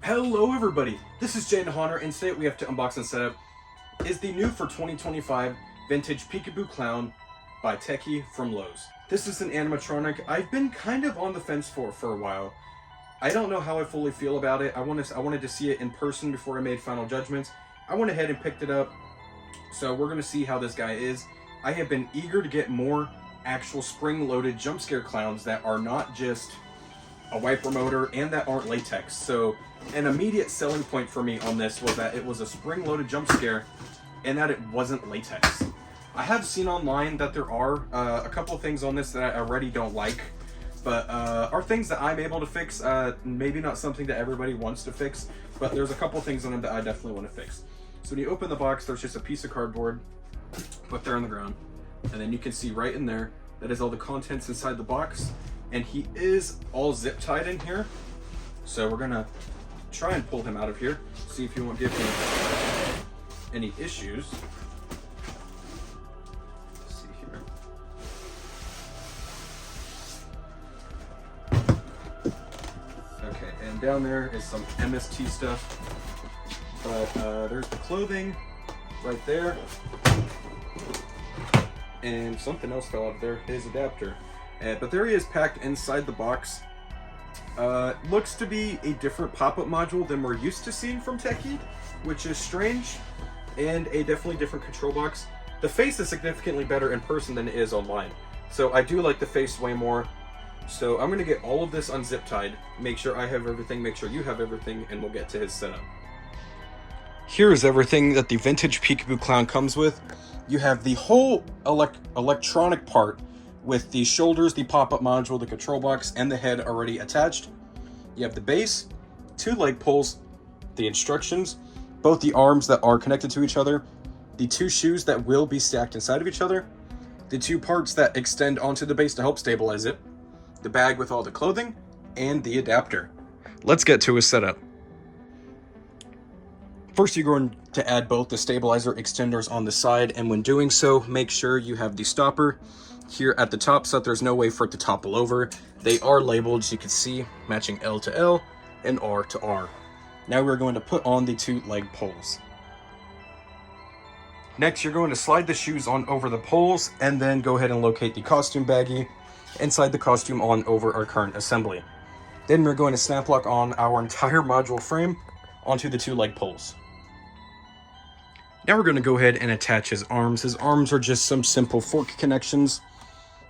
Hello everybody, this is jaydenshaunts, and today we have to unbox and set up is the new for 2025 vintage Peekaboo Clown by Tekky from Lowe's. This is an animatronic I've been kind of on the fence for a while. I don't know how I fully feel about it. I wanted to see it in person before I made final judgments. I went ahead and picked it up, so we're going to see how this guy is. I have been eager to get more actual spring-loaded jump scare clowns that are not just a wiper motor and that aren't latex. So an immediate selling point for me on this was that it was a spring-loaded jump scare and that it wasn't latex. I have seen online that there are a couple of things on this that I already don't like, but are things that I'm able to fix. Maybe not something that everybody wants to fix, but there's a couple of things on them that I definitely want to fix. So when you open the box, there's just a piece of cardboard put there on the ground, and then you can see right in there that is all the contents inside the box, and he is all zip tied in here. So we're gonna try and pull him out of here, see if he won't give me any issues. Let's see here. Okay, and down there is some MST stuff, but there's the clothing right there, and something else fell out of there, his adapter. But there he is packed inside the box. Looks to be a different pop-up module than we're used to seeing from Tekky, which is strange, and a definitely different control box. The face is significantly better in person than it is online, so I do like the face way more. So I'm going to get all of this unzip tied, make sure I have everything, make sure you have everything, and we'll get to his setup. Here is everything that the vintage Peekaboo Clown comes with. You have the whole electronic part with the shoulders, the pop-up module, the control box, and the head already attached. You have the base, 2 leg pulls, the instructions, both the arms that are connected to each other, the 2 shoes that will be stacked inside of each other, the 2 parts that extend onto the base to help stabilize it, the bag with all the clothing, and the adapter. Let's get to his setup. First, you're going to add both the stabilizer extenders on the side, and when doing so, make sure you have the stopper here at the top so that there's no way for it to topple over. They are labeled, as you can see, matching L to L and R to R. Now we're going to put on the 2 leg poles. Next, you're going to slide the shoes on over the poles and then go ahead and locate the costume baggie and slide the costume on over our current assembly. Then we're going to snap lock on our entire module frame onto the 2 leg poles. Now we're going to go ahead and attach his arms. His arms are just some simple fork connections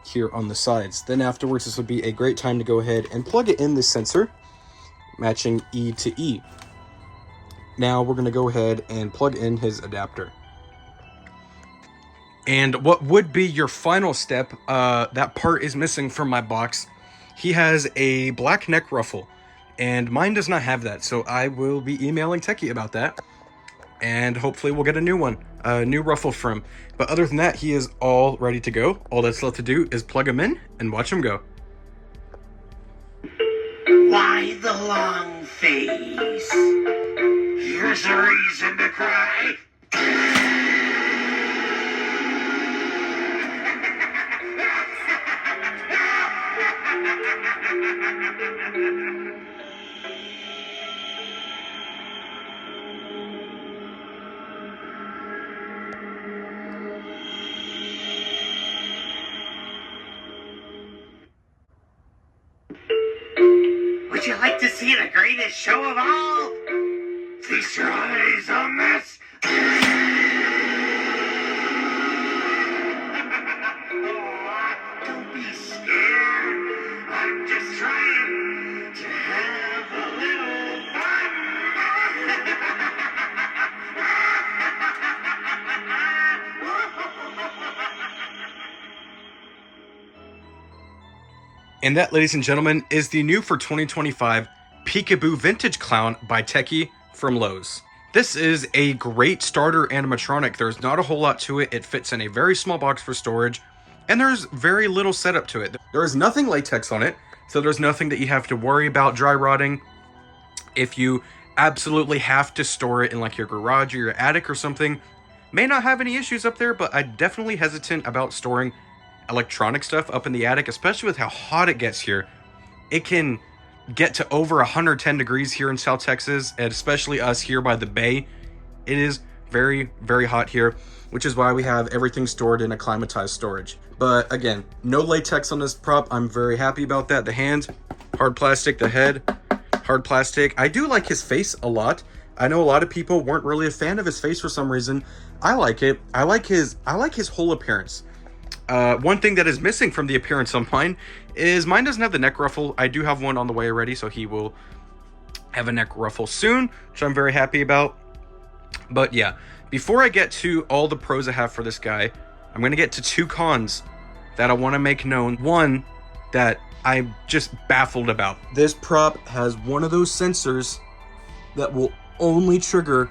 here on the sides. Then afterwards, this would be a great time to go ahead and plug it in the sensor, matching E to E. Now we're going to go ahead and plug in his adapter. And what would be your final step, that part is missing from my box. He has a black neck ruffle, and mine does not have that, so I will be emailing Tekky about that. And hopefully we'll get a new one, a new ruffle for him. But other than that, he is all ready to go. All that's left to do is plug him in and watch him go. Why the long face? Here's a reason to cry. Would you like to see the greatest show of all? Feast your eyes on this. Don't be scared. I'm just trying to have a little fun. And that, ladies and gentlemen, is the new for 2025 Peekaboo Vintage Clown by Tekky from Lowe's. This is a great starter animatronic. There's not a whole lot to it. It fits in a very small box for storage, and there's very little setup to it. There is nothing latex on it, so there's nothing that you have to worry about dry rotting. If you absolutely have to store it in like your garage or your attic or something, may not have any issues up there, but I'm definitely hesitant about storing electronic stuff up in the attic, especially with how hot it gets here. It can get to over 110 degrees here in South Texas, and especially us here by the bay. It is very, very hot here, which is why we have everything stored in acclimatized storage. But again, no latex on this prop. I'm very happy about that. The hands, hard plastic. The head, hard plastic. I do like his face a lot. I know a lot of people weren't really a fan of his face for some reason. I like it. I like his whole appearance. One thing that is missing from the appearance of mine is mine doesn't have the neck ruffle. I do have one on the way already, so he will have a neck ruffle soon, which I'm very happy about. But yeah, before I get to all the pros I have for this guy, I'm going to get to 2 cons that I want to make known. One that I'm just baffled about. This prop has one of those sensors that will only trigger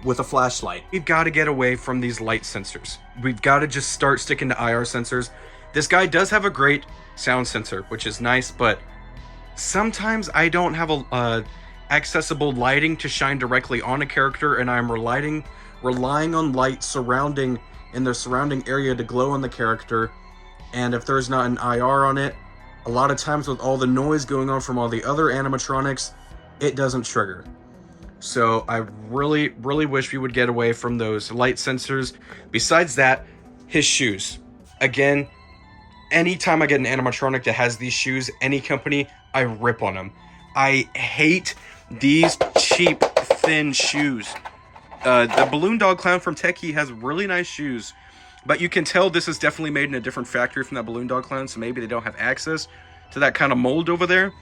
with a flashlight. We've got to get away from these light sensors. We've got to just start sticking to IR sensors. This guy does have a great sound sensor, which is nice, but sometimes I don't have a accessible lighting to shine directly on a character, and I'm relying on light in the surrounding area to glow on the character. And if there's not an IR on it, a lot of times with all the noise going on from all the other animatronics, it doesn't trigger. So I really, really wish we would get away from those light sensors. Besides that, his shoes. Again, anytime I get an animatronic that has these shoes, any company, I rip on them. I hate these cheap, thin shoes. The Balloon Dog Clown from Tekky has really nice shoes, but you can tell this is definitely made in a different factory from that Balloon Dog Clown, so maybe they don't have access to that kind of mold over there.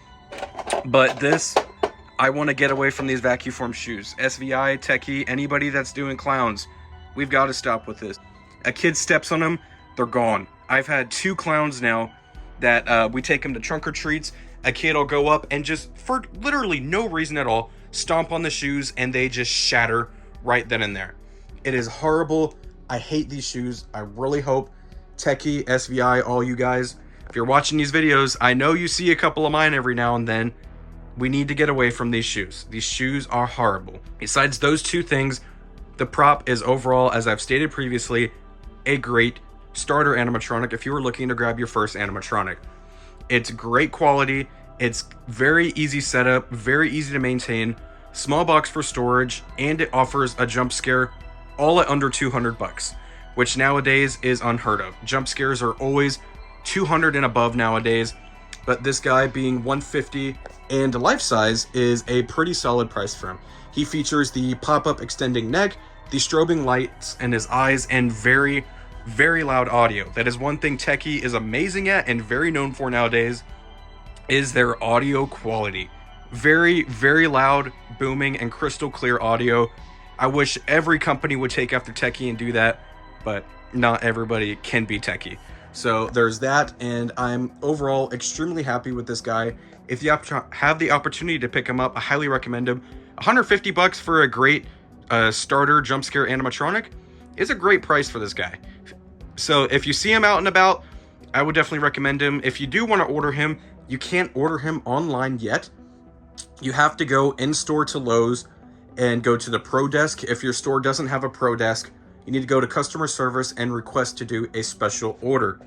But this, I want to get away from these vacuum form shoes. SVI, Tekky, anybody that's doing clowns, we've got to stop with this. A kid steps on them, they're gone. I've had 2 clowns now that we take them to trunk or treats. A kid will go up and just, for literally no reason at all, stomp on the shoes, and they just shatter right then and there. It is horrible. I hate these shoes. I really hope Tekky, SVI, all you guys, if you're watching these videos, I know you see a couple of mine every now and then. We need to get away from these shoes. These shoes are horrible. Besides those 2 things, the prop is overall, as I've stated previously, a great starter animatronic if you were looking to grab your first animatronic. It's great quality. It's very easy setup, very easy to maintain, small box for storage, and it offers a jump scare all at under 200 bucks, which nowadays is unheard of. Jump scares are always 200 and above nowadays, but this guy being 150 and life size is a pretty solid price for him. He features the pop-up extending neck, the strobing lights in his eyes, and very, very loud audio. That is one thing Tekky is amazing at and very known for nowadays, is their audio quality. Very, very loud, booming, and crystal clear audio. I wish every company would take after Tekky and do that, but not everybody can be Tekky. So there's that, and I'm overall extremely happy with this guy. If you have the opportunity to pick him up, I highly recommend him. 150 bucks for a great starter jump scare animatronic is a great price for this guy. So if you see him out and about, I would definitely recommend him. If you do want to order him, you can't order him online yet. You have to go in-store to Lowe's and go to the Pro Desk. If your store doesn't have a Pro Desk, you need to go to customer service and request to do a special order.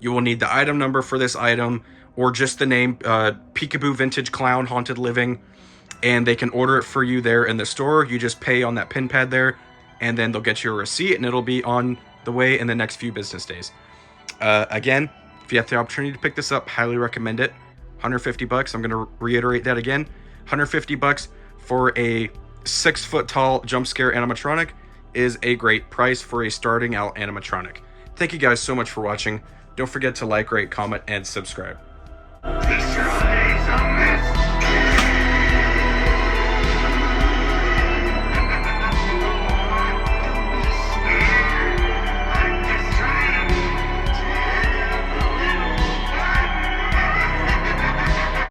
You will need the item number for this item, or just the name, Peekaboo Vintage Clown Haunted Living, and they can order it for you there in the store. You just pay on that pin pad there, and then they'll get you a receipt, and it'll be on the way in the next few business days. Again, if you have the opportunity to pick this up, highly recommend it. 150 bucks. I'm going to reiterate that again. 150 bucks for a 6-foot tall jump scare animatronic is a great price for a starting out animatronic. Thank you guys so much for watching. Don't forget to like, rate, comment, and subscribe.